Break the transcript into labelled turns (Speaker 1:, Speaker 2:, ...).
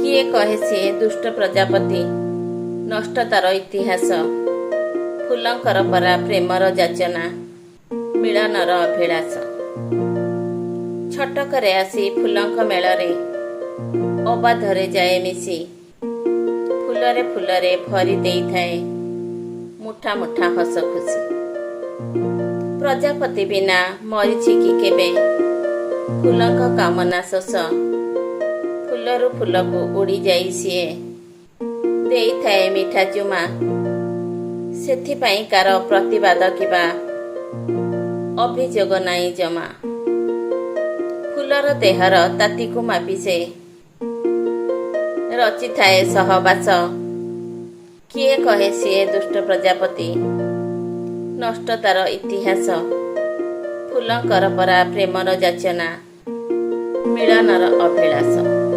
Speaker 1: किए कहे सी दुष्ट प्रजापति नष्ट तार इतिहास फूलंकर परा प्रेमर जाचना मिलनर अभिलाष छटकरे आसी फूलंक मेलरे अबाधरे जाए मिसी फूलरे फूलरे भरी देइथाए मुठा मुठा हस खुशी प्रजापति बिना मरीछि कि केबे फूलंक कामना शोष फूलरू फूलकू उड़ी जाई सीए देइथाए मिठा चुमा सेथिपाई कार प्रतिवाद किबा अभियोग नाई जमा फूलर देहर तातीकू मापी से रचि थाए सहवास किए कहे सीए दुष्ट प्रजापति नष्ट तार इतिहास फूलंकर परा प्रेमर जाचना मिलनर अभिलाष।